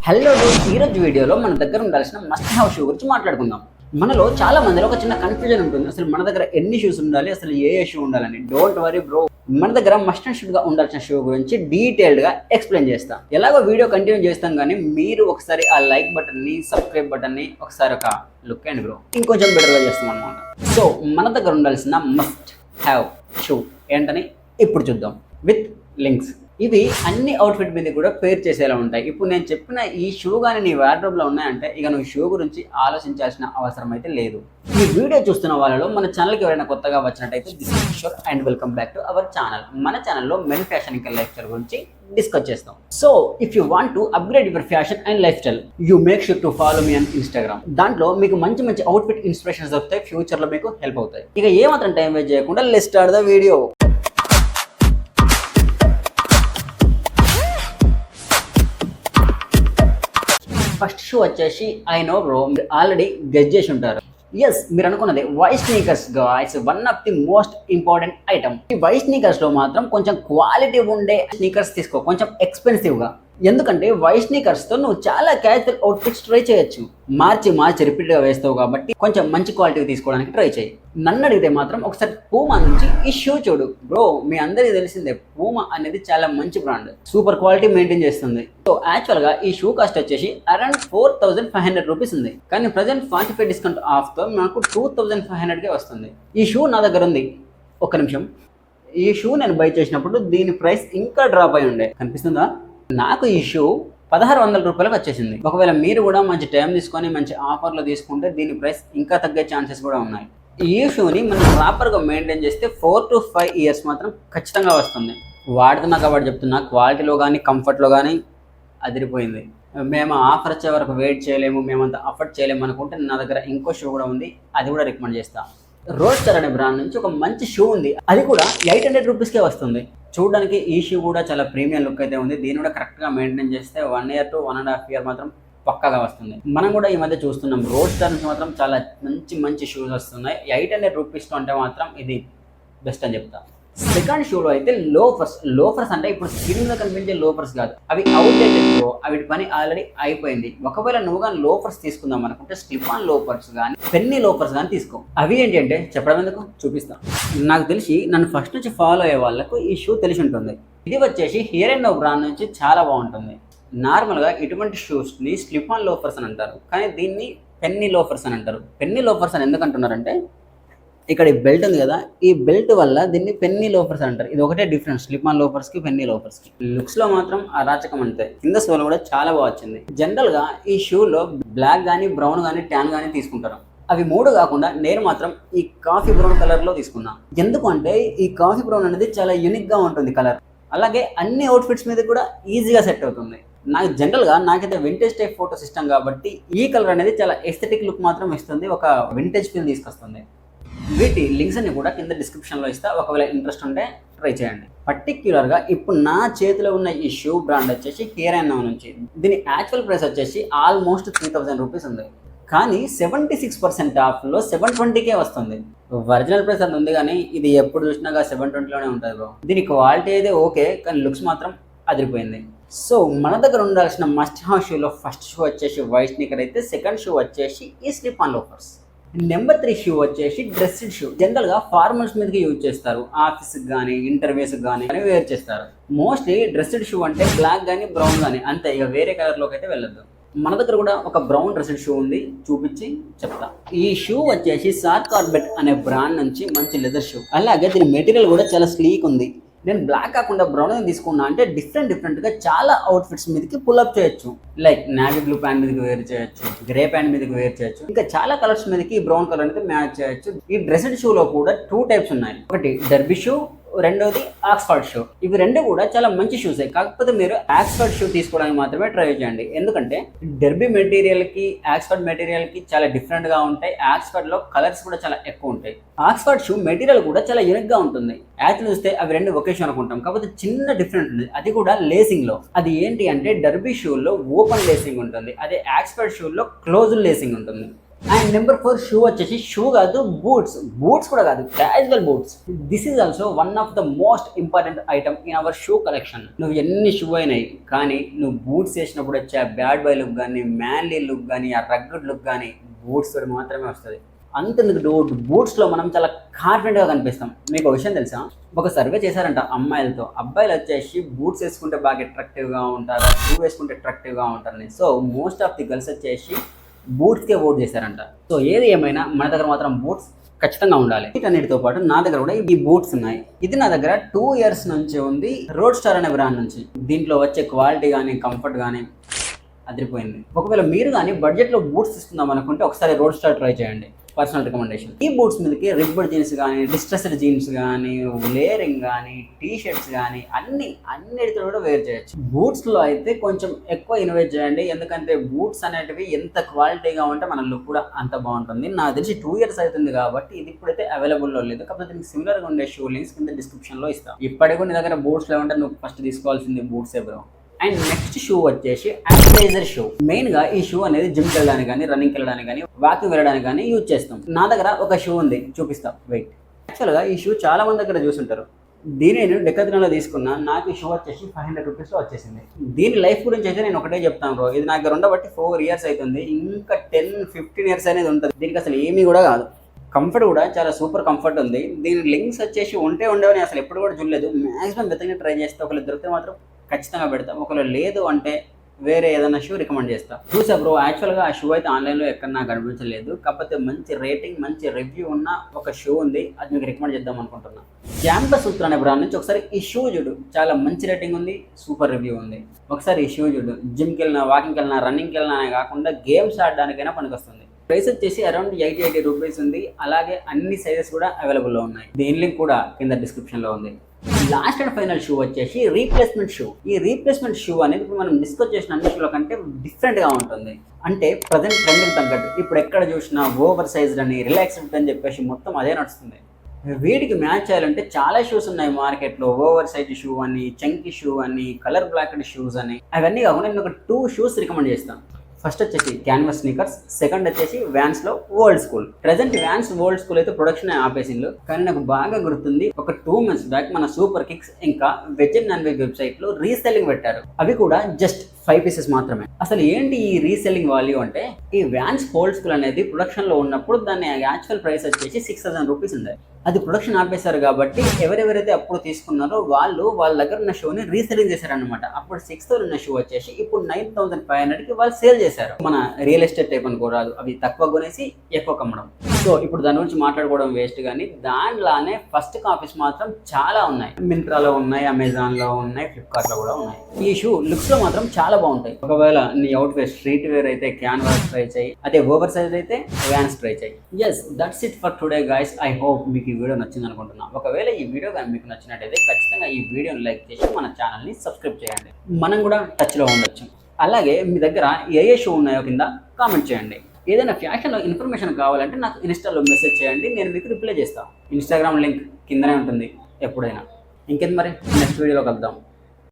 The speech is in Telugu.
హలో ఈరోజు వీడియోలో మన దగ్గర ఉండాల్సిన మస్ట్ హ్యావ్ షూ గురించి మాట్లాడుకుందాం. మనలో చాలా మందిలో ఒక చిన్న కన్ఫ్యూజన్ ఉంటుంది, అసలు మన దగ్గర ఎన్ని షూస్ ఉండాలి, అసలు ఏ షూ ఉండాలని. డోంట్ వరీ బ్రో, మన దగ్గర మస్ట్ అండ్ షుడ్ గా ఉండాల్సిన షూ గురించి డీటెయిల్డ్ గా ఎక్స్ప్లెయిన్ చేస్తాం. ఎలాగో వీడియో కంటిన్యూ చేస్తాం, కానీ మీరు ఒకసారి ఆ లైక్ బటన్ ని, సబ్స్క్రైబ్ బటన్ ని ఒకసారి ఒక లుక్ అండ్ బ్రో ఇంకొంచెం బెటర్ గా చేస్తాం అనమాట. సో మన దగ్గర ఉండాల్సిన మస్ట్ హ్యావ్ షూ ఏంటని ఇప్పుడు చూద్దాం విత్ లింక్స్. ఇవి అన్ని అవుట్ఫిట్ మీద కూడా పేర్ చేసేలా ఉంటాయి. ఇప్పుడు నేను చెప్పిన ఈ షూ కానీ నీ వార్డ్రోబ్లో ఉన్నాయంటే ఇక నువ్వు షూ గురించి ఆలోచించాల్సిన అవసరం అయితే లేదు. ఈ వీడియో చూస్తున్న వాళ్ళలో మన ఛానల్కి ఎవరైనా కొత్తగా వచ్చినట్టయితే this is Kishore and welcome back to our channel. మన ఛానల్లో మెన్ ఫ్యాషన్ ఇంకా లైఫ్ స్టైల్ గురించి డిస్కస్ చేస్తాం. So if you want to upgrade your fashion and life style, you make sure to follow me on Instagram. దాంట్లో మీకు మంచి మంచి అవుట్ఫిట్ ఇన్స్పిరేషన్స్ దొరుకుతాయి, ఫ్యూచర్లో మీకు హెల్ప్ అవుతాయి. ఇక ఏమాత్రం టైం వేస్ట్ చేయకుండా let's start the video. First shoe వచ్చేసి ఐ నో బ్రో, మీరు ఆల్రెడీ గెస్ చేసి ఉంటారు. ఎస్, మీరు అనుకున్నది white sneakers guys, one of the most important item. ఈ వైట్ స్నీకర్స్ లో మాత్రం కొంచెం క్వాలిటీ ఉండే స్నీకర్స్ తీసుకో, కొంచెం ఎక్స్పెన్సివ్ గా. ఎందుకంటే వైట్ స్నీకర్స్ తో నువ్వు చాలా క్యాజువల్ అవుట్ఫిట్స్ ట్రై చేయొచ్చు. మార్చి రిపీట్ గా వేస్తావు కాబట్టి కొంచెం మంచి క్వాలిటీ తీసుకోవడానికి ట్రై చేయి. నన్ను అడిగితే మాత్రం ఒకసారి పూమా నుంచి ఈ షూ చూడు బ్రో. మీ అందరికీ తెలిసిందే, పూమా అనేది చాలా మంచి బ్రాండ్, సూపర్ క్వాలిటీ మెయింటైన్ చేస్తుంది. సో యాక్చువల్ గా ఈ షూ కాస్ట్ వచ్చేసి అరౌండ్ 4500 రూపీస్ ఉంది. కానీ ప్రజెంట్ 45 డిస్కౌంట్ ఆఫ్ తో మనకు 2500 కే వస్తుంది. ఈ షూ నా దగ్గర ఉంది. ఒక్క నిమిషం, ఈ షూ నేను బై చేసినప్పుడు దీని ప్రైస్ ఇంకా డ్రాప్ అయి ఉండే, కనిపిస్తుందా? నాకు ఈ షూ 1600 రూపాయలకు వచ్చేసింది. ఒకవేళ మీరు కూడా మంచి టైం తీసుకొని మంచి ఆఫర్లో తీసుకుంటే దీని ప్రైస్ ఇంకా తగ్గే ఛాన్సెస్ కూడా ఉన్నాయి. ఈ షూని మనం ప్రాపర్గా మెయింటైన్ చేస్తే 4 to 5 ఇయర్స్ మాత్రం ఖచ్చితంగా వస్తుంది. వాడుతున్నా కాబట్టి చెప్తున్నా, క్వాలిటీలో కానీ కంఫర్ట్లో కానీ అదిరిపోయింది. మేము ఆఫర్ వచ్చే వరకు వెయిట్ చేయలేము, మేమంతా అఫర్ట్ చేయలేము అనుకుంటే నా దగ్గర ఇంకో షూ కూడా ఉంది, అది కూడా రికమెండ్ చేస్తాను. రోడ్స్టర్ అనే బ్రాండ్ నుంచి ఒక మంచి షూ ఉంది, అది కూడా 800 రూపీస్కే వస్తుంది. చూడడానికి ఈ షూ కూడా చాలా ప్రీమియం లుక్ అయితే ఉంది. దీన్ని కూడా కరెక్ట్గా మెయింటైన్ చేస్తే 1 year to 1.5 year మాత్రం పక్కాగా వస్తుంది. మనం కూడా ఈ మధ్య చూస్తున్నాం, రోడ్స్టర్ నుంచి మాత్రం చాలా మంచి షూస్ వస్తున్నాయి. 800 రూపీస్తో అంటే మాత్రం ఇది బెస్ట్ అని చెప్తా. సెకండ్ షూలో అయితే లోఫర్స్ అంటే ఇప్పుడు స్క్రీన్ మీద కనిపించే లోఫర్స్ కాదు, అవి అవుట్డేటెడ్ బ్రో. అవి పని ఆల్రెడీ అయిపోయింది. ఒకవేళ నువ్వు కానీ లోఫర్స్ తీసుకుందాం అనుకుంటే స్లిప్ ఆన్ లోఫర్స్ కానీ పెన్నీ లోఫర్స్ కానీ తీసుకో. అవి ఏంటి అంటే చెప్పడం ఎందుకు, చూపిస్తాను. నాకు తెలిసి నన్ను ఫస్ట్ నుంచి ఫాలో అయ్యే వాళ్ళకు ఈ షూ తెలిసి ఉంటుంది. ఇది వచ్చేసి హియర్ అండ్ నో బ్రాండ్ నుంచి చాలా బాగుంటుంది. నార్మల్గా ఇటువంటి షూస్ని స్లిప్ ఆన్ లోఫర్స్ అని అంటారు, కానీ దీన్ని పెన్నీ లోఫర్స్ అని అంటారు. పెన్నీ లోఫర్స్ అని ఎందుకు అంటున్నారంటే ఇక్కడ ఈ బెల్ట్ ఉంది కదా, ఈ బెల్ట్ వల్ల దీన్ని పెన్నీ లోఫర్స్ అంటారు. ఇది ఒకటే డిఫరెన్స్ స్లిప్ ఆన్ లోఫర్స్ కి పెన్నీ లోఫర్స్ కి. లుక్స్ లో మాత్రం అరాచకం అంతే. కింద సోల్ కూడా చాలా బాగా వచ్చింది. జనరల్ గా ఈ షూలో బ్లాక్ కానీ బ్రౌన్ కానీ ట్యాన్ కానీ తీసుకుంటారు. అవి మూడు కాకుండా నేను మాత్రం ఈ కాఫీ బ్రౌన్ కలర్ లో తీసుకున్నా. ఎందుకు అంటే ఈ కాఫీ బ్రౌన్ అనేది చాలా యూనిక్ గా ఉంటుంది కలర్. అలాగే అన్ని అవుట్ఫిట్స్ మీద కూడా ఈజీగా సెట్ అవుతుంది. నాకు జనరల్గా నాకైతే వింటేజ్ టైప్ ఫోటోస్ ఇష్టం కాబట్టి ఈ కలర్ అనేది చాలా ఎస్థెటిక్ లుక్ మాత్రం ఇస్తుంది, ఒక వింటేజ్ ఫీల్ తీసుకొస్తుంది. వీటి లింక్స్ అన్ని కూడా కింద డిస్క్రిప్షన్లో ఇస్తా, ఒకవేళ ఇంట్రెస్ట్ ఉంటే ట్రై చేయండి. పర్టిక్యులర్గా ఇప్పుడు నా చేతిలో ఉన్న ఈ షూ బ్రాండ్ వచ్చేసి హియర్ అండ్ నో నుంచి. దీని యాక్చువల్ ప్రైస్ వచ్చేసి ఆల్మోస్ట్ 3000 రూపీస్ ఉంది, కానీ 76% ఆఫ్లో 720కే వస్తుంది. ఒరిజినల్ ప్రైస్ అది ఉంది, కానీ ఇది ఎప్పుడు చూసినా 720లోనే ఉంటుంది బ్రో. దీని క్వాలిటీ అయితే ఓకే, కానీ లుక్స్ మాత్రం అదిరిపోయింది. సో మన దగ్గర ఉండాల్సిన మస్ట్ హ్యావ్ షూలో ఫస్ట్ షూ వచ్చేసి వైట్ స్నీకర్ అయితే, సెకండ్ షూ వచ్చేసి ఈ slip on loafers. Number 3 shoe వచ్చేసి డ్రెస్డ్ షూ. జనరల్గా ఫార్మల్స్ మీదకి యూజ్ చేస్తారు, ఆఫీస్కి కానీ ఇంటర్వ్యూస్కి కానీ వేర్ చేస్తారు. మోస్ట్లీ డ్రెస్డ్ షూ అంటే బ్లాక్ కానీ బ్రౌన్ కానీ అంతే, ఇక వేరే కలర్లోకి అయితే వెళ్ళొద్దు. మన దగ్గర కూడా ఒక బ్రౌన్ డ్రెస్డ్ షూ ఉంది, చూపించి చెప్తా. ఈ షూ వచ్చేసి సార్ కార్బెట్ అనే బ్రాండ్ నుంచి మంచి లెదర్ షూ. అలాగే దీని మెటీరియల్ కూడా చాలా స్లీక్ ఉంది. నేను బ్లాక్ కాకుండా బ్రౌన్ తీసుకున్నా అంటే డిఫరెంట్గా చాలా అవుట్ఫిట్స్ మీదకి పుల్అప్ చేయొచ్చు. లైక్ నావీ బ్లూ ప్యాంట్ మీదకి వేర్ చేయొచ్చు, గ్రే ప్యాంట్ మీదకి వేర్ చేయొచ్చు, ఇంకా చాలా కలర్స్ మీదకి ఈ బ్రౌన్ కలర్ అనేది మ్యాచ్ చేయొచ్చు. ఈ డ్రెస్డ్ షూలో కూడా 2 టైప్స్ ఉన్నాయి, ఒకటి డర్బీ షూ, రెండోది ఆక్స్ఫర్డ్ షూ. ఇవి రెండు కూడా చాలా మంచి షూసే, కాకపోతే మీరు ఆక్స్ఫర్డ్ షూ తీసుకోవడానికి మాత్రమే ట్రై చేయండి. ఎందుకంటే డర్బీ మెటీరియల్ కి ఆక్స్ఫర్డ్ మెటీరియల్ కి చాలా డిఫరెంట్ గా ఉంటాయి. ఆక్స్ఫర్డ్ లో కలర్స్ కూడా చాలా ఎక్కువ ఉంటాయి. ఆక్స్ఫర్డ్ షూ మెటీరియల్ కూడా చాలా యూనిక్ గా ఉంటుంది. యాక్చువల్ చూస్తే అవి రెండు ఒకే షూ అనుకుంటాం, కాకపోతే చిన్న డిఫరెంట్ ఉంది, అది కూడా లేసింగ్ లో. అది ఏంటి అంటే డర్బీ షూ లో ఓపెన్ లేసింగ్ ఉంటుంది, అదే ఆక్స్ఫర్డ్ షూ లో క్లోజ్డ్ లేసింగ్ ఉంటుంది. అండ్ నెంబర్ 4 షూ వచ్చేసి షూ కాదు, బూట్స్ కూడా కాదు, casual boots. This is also one of the most important item in our shoe collection. నువ్వు ఎన్ని షూ అయినాయి కానీ నువ్వు బూట్స్ వేసినప్పుడు వచ్చే ఆ బ్యాడ్ బాయ్ లుక్ కానీ, మ్యాన్లీ లుక్ కానీ, ఆ రగ్గడ్ లుక్ కానీ బూట్స్ తోటి మాత్రమే వస్తుంది. అంతెందుకు డౌట్, బూట్స్లో మనం చాలా కాన్ఫిడెంట్గా కనిపిస్తాం. మీకు ఒక విషయం తెలుసా, ఒక సర్వే చేశారంట అమ్మాయిలతో, అబ్బాయిలు వచ్చేసి బూట్స్ వేసుకుంటే బాగా అట్రాక్టివ్గా ఉంటారు, షూ వేసుకుంటే అట్రాక్టివ్గా ఉంటారని. So most of the girls వచ్చేసి బూట్స్కే ఓట్ చేశారంట. సో ఏది ఏమైనా మన దగ్గర మాత్రం బూట్స్ ఖచ్చితంగా ఉండాలి. వీటన్నిటితో పాటు నా దగ్గర కూడా ఈ బూట్స్ ఉన్నాయి. ఇది నా దగ్గర 2 years నుంచి ఉంది, రోడ్ స్టార్ అనే బ్రాండ్ నుంచి. దీంట్లో వచ్చే క్వాలిటీ కానీ, కంఫర్ట్ కానీ అదిరిపోయింది. ఒకవేళ మీరు కానీ బడ్జెట్లో బూట్స్ తీసుకుందాం అనుకుంటే ఒకసారి రోడ్ స్టార్ ట్రై చేయండి, పర్సనల్ రికమెండేషన్. ఈ బూట్స్ మీదకి రిబ్బర్ జీన్స్ కానీ, డిస్ట్రెస్డ్ జీన్స్ కానీ, లేరింగ్ కానీ, టీ షర్ట్స్ కానీ అన్నిటితో కూడా వేర్ చేయొచ్చు. బూట్స్లో అయితే కొంచెం ఎక్కువ ఇన్వెస్ట్ చేయండి, ఎందుకంటే బూట్స్ అనేటివి ఎంత క్వాలిటీగా ఉంటే మన లుక్ కూడా అంత బాగుంటుంది. నాకు తెలిసి 2 years అవుతుంది కాబట్టి ఇది ఇప్పుడైతే అవైలబుల్లో లేదు. కాకపోతే దీనికి సిమిలర్గా ఉండే షూ లింక్స్ కింద డిస్క్రిప్షన్లో ఇస్తాను. ఇప్పటికి నీ దగ్గర బూట్స్ లేవంటే నువ్వు ఫస్ట్ తీసుకోవాల్సింది బూట్సే బ్రో. అండ్ నెక్స్ట్ షూ వచ్చేసి యాక్టివైజర్ షూ. మెయిన్ గా ఈ షూ అనేది జిమ్కి వెళ్ళడానికి కానీ, రన్నింగ్కి వెళ్ళడానికి కానీ, వాకింగ్ వెళ్ళడానికి కానీ యూజ్ చేస్తాం. నా దగ్గర ఒక షూ ఉంది, చూపిస్తాం వెయిట్. యాక్చువల్గా ఈ షూ చాలా మంది దగ్గర చూసుంటారు. దీని నేను డెక్కత్రంలో తీసుకున్నా. నాకు ఈ షూ వచ్చేసి 500 రూపీస్లో వచ్చేసింది. దీని లైఫ్ గురించి అయితే నేను ఒకటే చెప్తాను బ్రో, ఇది నాకు ఉండబట్టి 4 years అవుతుంది. ఇంకా 10-15 years అనేది ఉంటుంది. దీనికి అసలు ఏమీ కూడా కాదు. కంఫర్ట్ కూడా చాలా సూపర్ కంఫర్ట్ ఉంది. దీని లింక్స్ వచ్చేసి ఉండేవని అసలు ఎప్పుడు కూడా చూడలేదు. మ్యాక్సిమం వెతకని ట్రై చేస్తే ఒకళ్ళు దొరికితే మాత్రం ఖచ్చితంగా పెడతాం. ఒకవేళ లేదు అంటే వేరే ఏదైనా షూ రికమెండ్ చేస్తా. చూసా బ్రో, యాక్చువల్గా ఆ షూ అయితే ఆన్లైన్లో ఎక్కడ నాకు కనిపించలేదు. కాకపోతే మంచి రేటింగ్, మంచి రివ్యూ ఉన్న ఒక షూ ఉంది, అది మీకు రికమెండ్ చేద్దాం అనుకుంటున్నా. క్యాంపస్ సూత్ర అనే బ్రాండ్ నుంచి ఒకసారి ఈ షూ చూడు, చాలా మంచి రేటింగ్ ఉంది, సూపర్ రివ్యూ ఉంది. ఒకసారి ఈ షూ చూడు, జిమ్కి వెళ్ళినా, వాకింగ్కి వెళ్ళినా, రన్నింగ్కి వెళ్ళినా కాకుండా గేమ్స్ ఆడడానికైనా పనికొస్తుంది. ప్రైస్ వచ్చేసి అరౌండ్ 80 రూపీస్ ఉంది. అలాగే అన్ని సైజెస్ కూడా అవైలబుల్లో ఉన్నాయి. దీని లింక్ కూడా కింద డిస్క్రిప్షన్లో ఉంది. లాస్ట్ అండ్ ఫైనల్ షూ వచ్చేసి రీప్లేస్మెంట్ షూ. ఈ రీప్లేస్మెంట్ షూ అనేది ఇప్పుడు మనం డిస్కస్ చేసిన అన్ని షూల కంటే డిఫరెంట్గా ఉంటుంది. అంటే ప్రజెంట్ ట్రెండ్కి తగ్గట్టు ఇప్పుడు ఎక్కడ చూసినా ఓవర్ సైజ్డ్ అని, రిలాక్స్డ్ అని చెప్పేసి మొత్తం అదే నడుస్తుంది. వీటికి మ్యాచ్ చేయాలంటే చాలా షూస్ ఉన్నాయి మార్కెట్లో. ఓవర్ సైజ్ షూ అని, చంకీ షూ అని, కలర్ బ్లాక్డ్ షూస్ అని. అవన్నీ కాకుండా నేను ఒక 2 షూస్ రికమెండ్ చేస్తాను. ఫస్ట్ వచ్చేసి క్యాన్వాస్ స్నీకర్స్, సెకండ్ వచ్చేసి వ్యాన్స్లో old school. Present Vans old school అయితే ప్రొడక్షన్ ఆపేసిండ్రు, కానీ నాకు బాగా గుర్తుంది ఒక 2 months బ్యాక్ మన సూపర్ కిక్స్ ఇంకా వెజ్ అండ్ నాన్ వెజ్ వెబ్సైట్లో రీసెల్లింగ్ పెట్టారు. అవి కూడా జస్ట్ 5 pieces మాత్రమే. అసలు ఏంటి ఈ రీసెల్లింగ్ వాల్యూ అంటే, ఈ వ్యాన్స్ ఓల్డ్ స్కూల్ అనేది ప్రొడక్షన్లో ఉన్నప్పుడు దాని యాక్చువల్ ప్రైస్ వచ్చేసి 6000 రూపీస్ ఉంది. అది ప్రొడక్షన్ ఆపేశారు కాబట్టి ఎవరెవరైతే అప్పుడు తీసుకున్నారో వాళ్ళ దగ్గర ఉన్న షోని రీసెల్లింగ్ చేశారనమాట. అప్పుడు 6000 ఉన్న షో వచ్చేసి ఇప్పుడు 9500కి వాళ్ళు సేల్ చేశారు. మన రియల్ ఎస్టేట్ టైప్ అనుకోరాదు, అవి తక్కువ కొనేసి ఎక్కువ కమ్మడం. సో ఇప్పుడు దాని గురించి మాట్లాడుకోవడం వేస్ట్, కానీ దాంట్లోనే ఫస్ట్ కాపీస్ మాత్రం చాలా ఉన్నాయి. మింత్రాలో ఉన్నాయి, అమెజాన్లో ఉన్నాయి, ఫ్లిప్కార్ట్లో కూడా ఉన్నాయి. ఈ షూ లుక్స్లో మాత్రం చాలా బాగుంటాయి. ఒకవేళ నీ అవుట్ వేర్ స్ట్రీట్ వేర్ అయితే క్యాన్వాస్ ట్రై చేయి, అదే ఓవర్ సైజ్ అయితే వ్యాన్స్ ట్రై చేయి. Yes, that's it for today guys. I hope మీకు ఈ వీడియో నచ్చింది అనుకుంటున్నా. ఒకవేళ ఈ వీడియో కానీ మీకు నచ్చినట్టయితే ఖచ్చితంగా ఈ వీడియోని లైక్ చేసి మన ఛానల్ని సబ్స్క్రైబ్ చేయండి. మనం కూడా టచ్లో ఉండొచ్చు. అలాగే మీ దగ్గర ఏ షూ ఉన్నాయో కింద కామెంట్ చేయండి. ఏదైనా ఫ్యాషన్లో ఇన్ఫర్మేషన్ కావాలంటే నాకు ఇన్స్టాలో మెసేజ్ చేయండి, నేను మీకు రిప్లై చేస్తాను. ఇన్స్టాగ్రామ్ లింక్ కిందనే ఉంటుంది ఎప్పుడైనా. ఇంకేంది మరి, నెక్స్ట్ వీడియోలో కలుద్దాం.